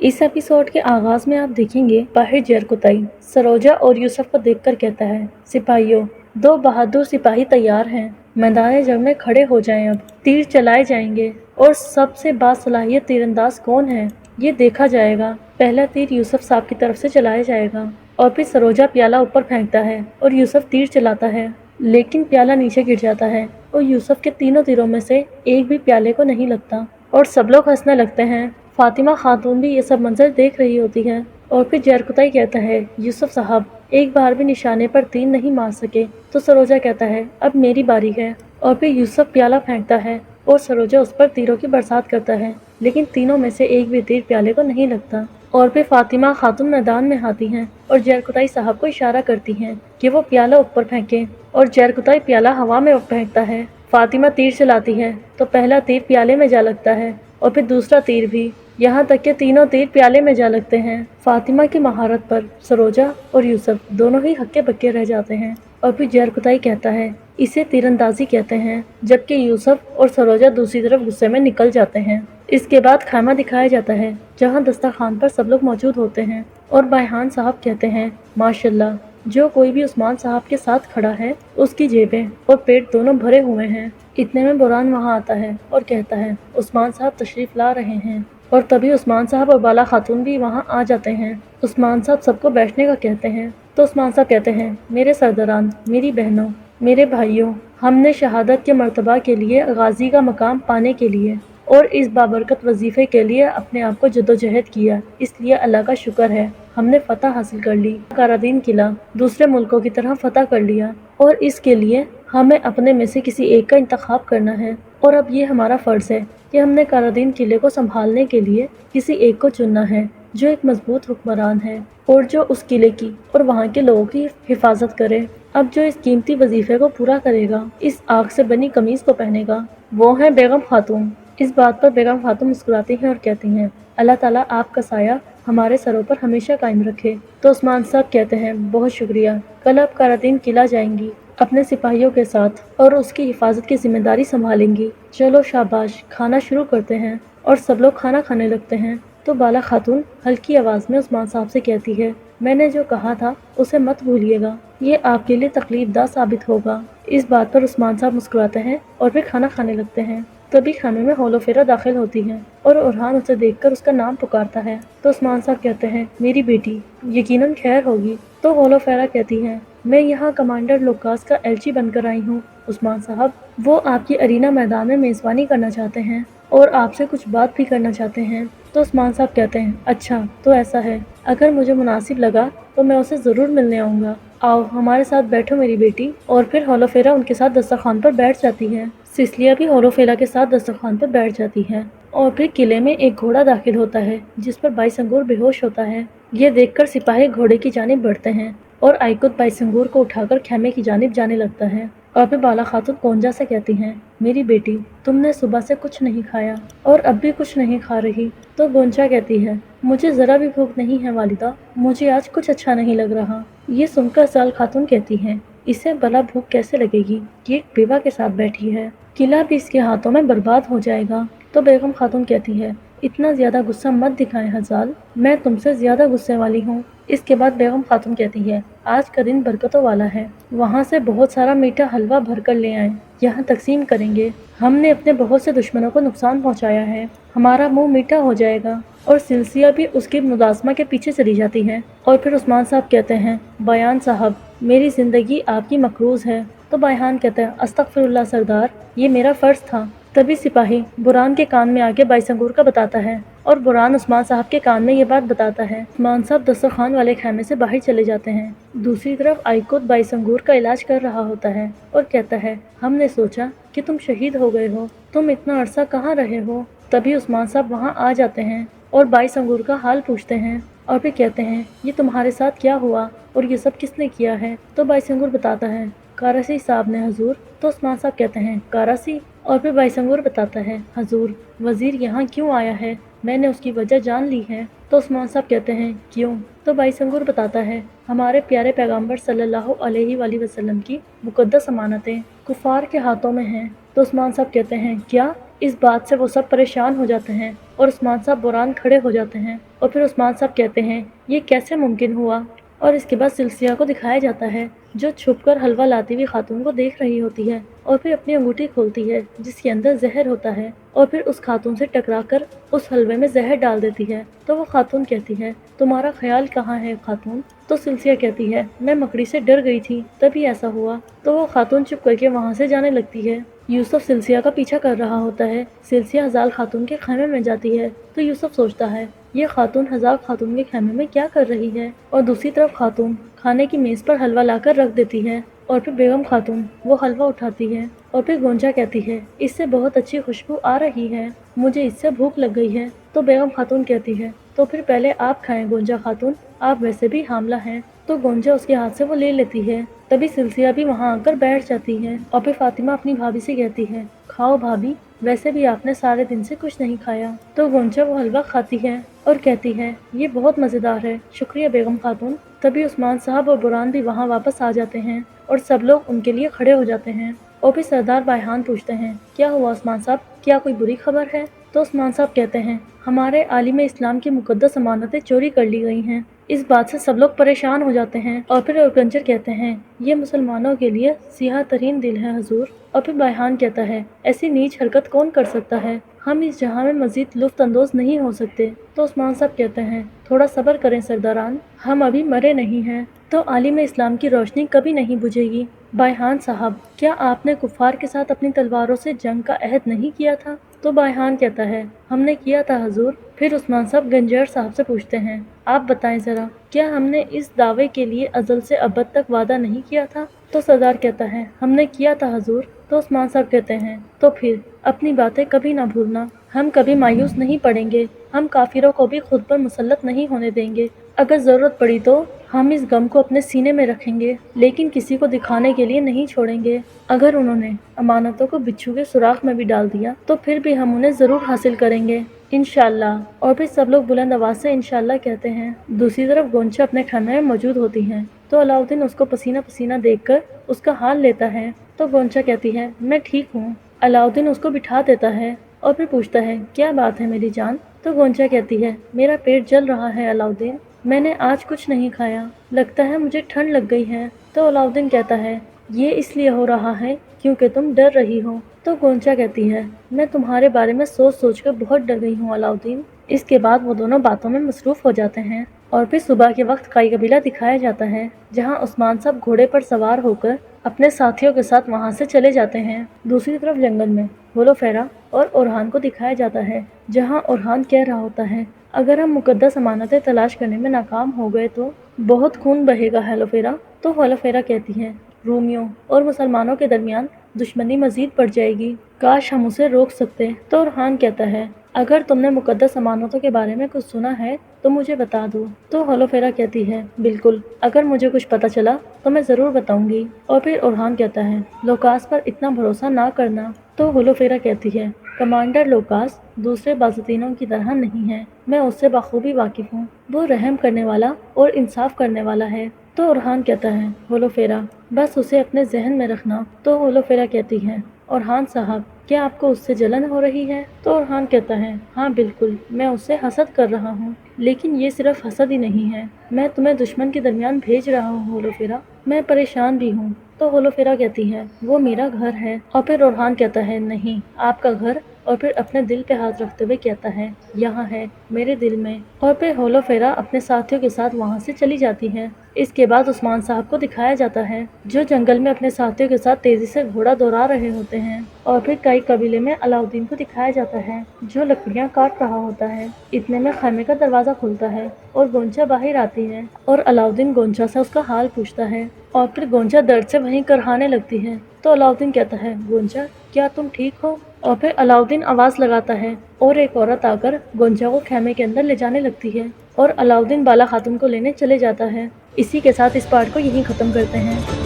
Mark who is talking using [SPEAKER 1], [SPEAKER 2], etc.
[SPEAKER 1] इस एपिसोड के आगाज में आप देखेंगे बाहिर जरकुताई सरोजा और यूसुफ को देखकर कहता है, सिपाहियों, दो बहादुर सिपाही तैयार हैं। मैदान जंग में खड़े हो जाएं। अब तीर चलाए जाएंगे और सबसे बासलाहियत तीरंदाज कौन है ये देखा जाएगा। पहला तीर यूसुफ साहब की तरफ से चलाया जाएगा और फिर सरोजा प्याला ऊपर फेंकता है और यूसुफ तीर चलाता है, लेकिन प्याला नीचे गिर जाता है और यूसुफ के तीनों तीरों में से एक भी प्याले को नहीं लगता और सब लोग हंसने लगते हैं। फातिमा खातून भी ये सब मंजर देख रही होती है और फिर जरकुताई कहता है, यूसुफ साहब एक बार भी निशाने पर तीर नहीं मार सके। तो सरोजा कहता है, अब मेरी बारी है। और फिर यूसुफ प्याला फेंकता है और सरोजा उस पर तीरों की बरसात करता है, लेकिन तीनों में से एक भी तीर प्याले को नहीं लगता। और फिर फातिमा खातून मैदान में आती हैं और जरकुताई साहब को इशारा करती हैं कि वो प्याला ऊपर फेंकें और जरकुताई प्याला हवा में फेंकता है। फातिमा तीर चलाती है तो पहला तीर प्याले में जा लगता है और फिर दूसरा तीर भी, यहाँ तक कि तीनों तीर प्याले में जा लगते हैं। फातिमा की महारत पर सरोजा और यूसुफ दोनों ही हक्के बक्के रह जाते हैं। और फिर जरकुताई कहता है, इसे तीरंदाजी कहते हैं, जबकि यूसुफ और सरोजा दूसरी तरफ गुस्से में निकल जाते हैं। इसके बाद खामा दिखाया जाता है जहाँ दस्तरखान पर सब लोग मौजूद होते हैं और बायहान साहब कहते हैं, माशाल्लाह, जो कोई भी उस्मान साहब के साथ खड़ा है उसकी जेबें और पेट दोनों भरे हुए हैं। इतने में बुरहान वहाँ आता है और कहता है, उस्मान साहब तशरीफ ला रहे हैं। और तभी उस्मान साहब और बाला खातून भी वहाँ आ जाते हैं। उस्मान साहब सबको बैठने का कहते हैं तो उस्मान साहब कहते हैं, मेरे सरदारान, मेरी बहनों, मेरे भाइयों, हमने शहादत के मर्तबा के लिए, गाजी का मकाम पाने के लिए और इस बाबरकत वजीफे के लिए अपने आप को जद्दोजहद किया, इसलिए अल्लाह का शुक्र है हमने फतह हासिल कर ली। कारादीन किला दूसरे मुल्कों की तरह फतह कर लिया और इसके लिए हमें अपने में से किसी एक का इंतखाब करना है। और अब ये हमारा फ़र्ज़ है कि हमने कारादीन किले को संभालने के लिए किसी एक को चुनना है जो एक मजबूत हुक्मरान है और जो उस किले की और वहाँ के लोगों की हिफाजत करे। अब जो इस कीमती वजीफे को पूरा करेगा, इस आग से बनी कमीज को पहनेगा, वो है बेगम खातून। इस बात पर बेगम खातून मुस्कुराती हैं और कहती हैं, अल्लाह ताला आपका साया हमारे सरों पर हमेशा कायम रखे। तो उस्मान साहब कहते हैं, बहुत शुक्रिया, कल आप कारादीन किला जाएंगी अपने सिपाहियों के साथ और उसकी हिफाजत की जिम्मेदारी संभालेंगी। चलो शाबाश, खाना शुरू करते हैं। और सब लोग खाना खाने लगते हैं। तो बाला खातून हल्की आवाज़ में उस्मान साहब से कहती है, मैंने जो कहा था उसे मत भूलिएगा, ये आपके लिए तकलीफदा साबित होगा। इस बात पर उस्मान साहब मुस्कुराते हैं और फिर खाना खाने लगते हैं। तभी खाने में हौलो फेरा दाखिल होती है और उरहान उसे देखकर उसका नाम पुकारता है। तो उस्मान साहब कहते हैं, मेरी बेटी, यकीनन खैर होगी। तो हौलो फेरा कहती है, मैं यहाँ कमांडर लोकास का एलची बनकर आई हूँ उस्मान साहब। वो आपकी अरीना मैदान में मेज़बानी करना चाहते हैं और आपसे कुछ बात भी करना चाहते हैं। तो उस्मान साहब कहते हैं, अच्छा तो ऐसा है, अगर मुझे मुनासिब लगा तो मैं उसे ज़रूर मिलने आऊँगा। आओ हमारे साथ बैठो मेरी बेटी। और फिर हौलो फेरा उनके साथ दस्तरखान पर बैठ जाती है। सिसलिया भी हौलो फेरा के साथ दस्तरखान पर बैठ जाती है। और फिर किले में एक घोड़ा दाखिल होता है जिस पर बाईसंगूर बेहोश होता है। ये देखकर सिपाही घोड़े की जानिब बढ़ते हैं और आइकुत बाईसंगूर को उठाकर खेमे की जानिब जाने लगता है। और फिर बाला खातून गोंजा से कहती हैं, मेरी बेटी, तुमने सुबह से कुछ नहीं खाया और अब भी कुछ नहीं खा रही। तो गोंजा कहती है, मुझे ज़रा भी भूख नहीं है वालिदा, मुझे आज कुछ अच्छा नहीं लग रहा। ये सुनकर साल खातून कहती हैं, इसे भला भूख कैसे लगेगी, ये एक बेवा के साथ बैठी है, किला भी इसके हाथों में बर्बाद हो जाएगा। तो बेगम खातून कहती है, इतना ज़्यादा गुस्सा मत दिखाएं हजाल, मैं तुमसे ज़्यादा गुस्से वाली हूँ। इसके बाद बेगम खातून कहती है, आज का दिन बरकतों वाला है, वहाँ से बहुत सारा मीठा हलवा भर कर ले आए, यहाँ तकसीम करेंगे। हमने अपने बहुत से दुश्मनों को नुकसान पहुँचाया है, हमारा मुँह मीठा हो जाएगा। और सिलसिया भी उसकी मुलाजमा के पीछे चली जाती है। और फिर उस्मान साहब कहते हैं, बयान साहब, मेरी ज़िंदगी आपकी मकरूज़ है। तो बयान कहते हैं, अस्तगफिरुल्लाह सरदार, ये मेरा फ़र्ज़ था। तभी सिपाही बुरहान के कान में आके बाईसंगूर का बताता है और बुरहान उस्मान साहब के कान में ये बात बताता है। उस्मान साहब दस्तरखान वाले खेमे से बाहर चले जाते हैं। दूसरी तरफ आइकुत बाईसंगूर का इलाज कर रहा होता है और कहता है, हमने सोचा कि तुम शहीद हो गए हो, तुम इतना अरसा कहाँ रहे हो। तभी उस्मान साहब वहाँ आ जाते हैं और बाईसंगूर का हाल पूछते हैं और फिर कहते हैं, ये तुम्हारे साथ क्या हुआ और ये सब किसने किया है। तो बाईसंगूर बताता है, कारासी साहब ने हजूर। तो उस्मान साहब कहते हैं, कारासी। और फिर बाईसंगूर बताता है, हजूर, वजीर यहाँ क्यों आया है, मैंने उसकी वजह जान ली है। तो उस्मान साहब कहते हैं, क्यों। तो बाईसंगूर बताता है, हमारे प्यारे पैगंबर सल्लल्लाहु अलैहि वसल्लम की मुकद्दस अमानतें कुफार के हाथों में हैं تو عثمان صاحب کہتے ہیں کیا؟ اس بات سے وہ سب پریشان ہو جاتے ہیں اور عثمان صاحب بران کھڑے ہو جاتے ہیں اور پھر عثمان صاحب کہتے ہیں یہ کیسے ممکن ہوا؟ اور اس کے بعد سلسیہ کو دکھایا جاتا ہے جو چھپ کر حلوہ لاتی ہوئی خاتون کو دیکھ رہی ہوتی ہے اور پھر اپنی انگوٹھی کھولتی ہے جس کے اندر زہر ہوتا ہے اور پھر اس خاتون سے ٹکرا کر اس حلوے میں زہر ڈال دیتی ہے۔ تو وہ خاتون کہتی ہے تمہارا خیال کہاں ہے خاتون؟ تو سلسیہ کہتی ہے میں مکڑی سے ڈر گئی تھی تبھی ایسا ہوا۔ تو وہ خاتون چپ کر کے وہاں سے جانے لگتی ہے۔ یوسف سلسیہ کا پیچھا کر رہا ہوتا ہے۔ سلسیہ ہزال خاتون کے خیمے میں جاتی ہے تو یوسف سوچتا ہے یہ خاتون ہزال خاتون کے خیمے میں کیا کر رہی ہے، اور دوسری طرف خاتون کھانے کی میز پر حلوہ لا کر رکھ دیتی ہے اور پھر بیگم خاتون وہ حلوہ اٹھاتی ہے اور پھر گونجا کہتی ہے اس سے بہت اچھی خوشبو آ رہی ہے، مجھے اس سے بھوک لگ گئی ہے۔ تو بیگم خاتون کہتی ہے تو پھر پہلے آپ کھائیں گونجا خاتون، آپ ویسے بھی حاملہ ہیں۔ تو گونجا اس کے ہاتھ سے وہ لے لیتی ہے۔ تبھی سلسیہ بھی وہاں آ کر بیٹھ جاتی ہے اور پھر فاطمہ اپنی بھابھی سے کہتی ہے کھاؤ بھابھی، ویسے بھی آپ نے سارے دن سے کچھ نہیں کھایا۔ تو گونجا وہ حلوہ کھاتی ہے اور کہتی ہے یہ بہت مزیدار ہے، شکریہ بیگم خاتون۔ تبھی عثمان صاحب اور بران بھی وہاں واپس آ جاتے ہیں اور سب لوگ ان کے لیے کھڑے ہو جاتے ہیں اور پھر سردار بائیحان پوچھتے ہیں کیا ہوا عثمان صاحب، کیا کوئی بری خبر ہے؟ تو عثمان صاحب کہتے ہیں ہمارے عالم اسلام کی مقدس امانتیں چوری کر لی گئی ہیں۔ اس بات سے سب لوگ پریشان ہو جاتے ہیں اور پھر اورگنجر کہتے ہیں یہ مسلمانوں کے لیے سیاہ ترین دل ہے حضور۔ اور پھر بائیحان کہتا ہے ایسی نیچ حرکت کون کر سکتا ہے، ہم اس جہاں میں مزید لطف اندوز نہیں ہو سکتے۔ تو عثمان صاحب کہتے ہیں تھوڑا صبر کریں سرداران، ہم ابھی مرے نہیں ہیں، تو عالم اسلام کی روشنی کبھی نہیں بجھے گی۔ بائیحان صاحب کیا آپ نے کفار کے ساتھ اپنی تلواروں سے جنگ کا عہد نہیں کیا تھا؟ تو بائیحان کہتا ہے ہم نے کیا تھا حضور۔ پھر عثمان صاحب گنجر صاحب سے پوچھتے ہیں آپ بتائیں ذرا کیا ہم نے اس دعوے کے لیے ازل سے ابد تک وعدہ نہیں کیا تھا؟ تو سردار کہتا ہے ہم نے کیا تھا حضور۔ تو عثمان صاحب کہتے ہیں تو پھر اپنی باتیں کبھی نہ بھولنا، ہم کبھی مایوس نہیں پڑیں گے، ہم کافروں کو بھی خود پر مسلط نہیں ہونے دیں گے، اگر ضرورت پڑی تو ہم اس غم کو اپنے سینے میں رکھیں گے لیکن کسی کو دکھانے کے لیے نہیں چھوڑیں گے۔ اگر انہوں نے امانتوں کو بچھو کے سوراخ میں بھی ڈال دیا تو پھر بھی ہم انہیں ضرور حاصل کریں گے انشاءاللہ۔ اور پھر سب لوگ بلند آواز سے انشاءاللہ کہتے ہیں۔ دوسری طرف گونچا اپنے خیمے میں موجود ہوتی ہیں تو علاؤدین اس کو پسینہ پسینہ دیکھ کر اس کا حال لیتا ہے تو گونچا کہتی ہے میں ٹھیک ہوں۔ علاؤدین اس کو بٹھا دیتا ہے اور پھر پوچھتا ہے کیا بات ہے میری جان؟ تو گونچا کہتی ہے میرا پیٹ جل رہا ہے علاؤدین، میں نے آج کچھ نہیں کھایا، لگتا ہے مجھے ٹھنڈ لگ گئی ہے۔ تو علاؤدین کہتا ہے یہ اس لیے ہو رہا ہے کیونکہ تم ڈر رہی ہو۔ تو گونچا کہتی ہے میں تمہارے بارے میں سوچ سوچ کر بہت ڈر گئی ہوں علاؤدین۔ اس کے بعد وہ دونوں باتوں میں مصروف ہو جاتے ہیں اور پھر صبح کے وقت قائی قبیلہ دکھایا جاتا ہے جہاں عثمان صاحب گھوڑے پر سوار ہو کر اپنے ساتھیوں کے ساتھ وہاں سے چلے جاتے ہیں۔ دوسری طرف جنگل میں ہولوفیرا اور اورہان کو دکھایا جاتا ہے جہاں اورہان کہہ رہا ہوتا ہے اگر ہم مقدس امانتیں تلاش کرنے میں ناکام ہو گئے تو بہت خون بہے گا ہولوفیرا۔ تو ہولوفیرا کہتی ہے رومیوں اور مسلمانوں کے درمیان دشمنی مزید بڑھ جائے گی، کاش ہم اسے روک سکتے۔ تو اورہان کہتا ہے اگر تم نے مقدس امانتوں کے بارے میں کچھ سنا ہے تو مجھے بتا دو۔ تو ہولوفیرا کہتی ہے بالکل، اگر مجھے کچھ پتہ چلا تو میں ضرور بتاؤں گی۔ اور پھر اورہان کہتا ہے لوکاس پر اتنا بھروسہ نہ کرنا۔ تو ہولوفیرا کہتی ہے کمانڈر لوکاس دوسرے بازطینوں کی طرح نہیں ہے، میں اس سے بخوبی واقف ہوں، وہ رحم کرنے والا اور انصاف کرنے والا ہے۔ تو اورہان کہتا ہے ہولوفیرا بس اسے اپنے ذہن میں رکھنا۔ تو ہولوفیرا کہتی ہے اورہان صاحب کیا آپ کو اس سے جلن ہو رہی ہے؟ تو اورہان کہتا ہے ہاں بالکل، میں اس سے حسد کر رہا ہوں، لیکن یہ صرف حسد ہی نہیں ہے، میں تمہیں دشمن کے درمیان بھیج رہا ہوں ہولوفیرا، میں پریشان بھی ہوں۔ تو ہولوفیرا کہتی ہے وہ میرا گھر ہے۔ اور پھر اورہان کہتا ہے نہیں، آپ کا گھر، اور پھر اپنے دل پہ ہاتھ رکھتے ہوئے کہتا ہے یہاں ہے میرے دل میں۔ اور پھر ہولوفیرا اپنے ساتھیوں کے ساتھ وہاں سے چلی جاتی ہے۔ اس کے بعد عثمان صاحب کو دکھایا جاتا ہے جو جنگل میں اپنے ساتھیوں کے ساتھ تیزی سے گھوڑا دوڑا رہے ہوتے ہیں۔ اور پھر کئی قبیلے میں علاؤدین کو دکھایا جاتا ہے جو لکڑیاں کاٹ رہا ہوتا ہے۔ اتنے میں خیمے کا دروازہ کھلتا ہے اور گونچا باہر آتی ہے اور علاؤدین گونچا سے اس کا حال پوچھتا ہے اور پھر گونچا درد سے وہیں کرہانے لگتی ہے۔ تو علاؤدین کہتا ہے گونچا کیا تم ٹھیک ہو؟ اور پھر علاؤدین آواز لگاتا ہے اور ایک عورت آ کر گونچا کو خیمے کے اندر لے جانے لگتی ہے اور علاؤدین بالا خاتون کو لینے چلے جاتا ہے۔ اسی کے ساتھ اس پارٹ کو یہیں ختم کرتے ہیں۔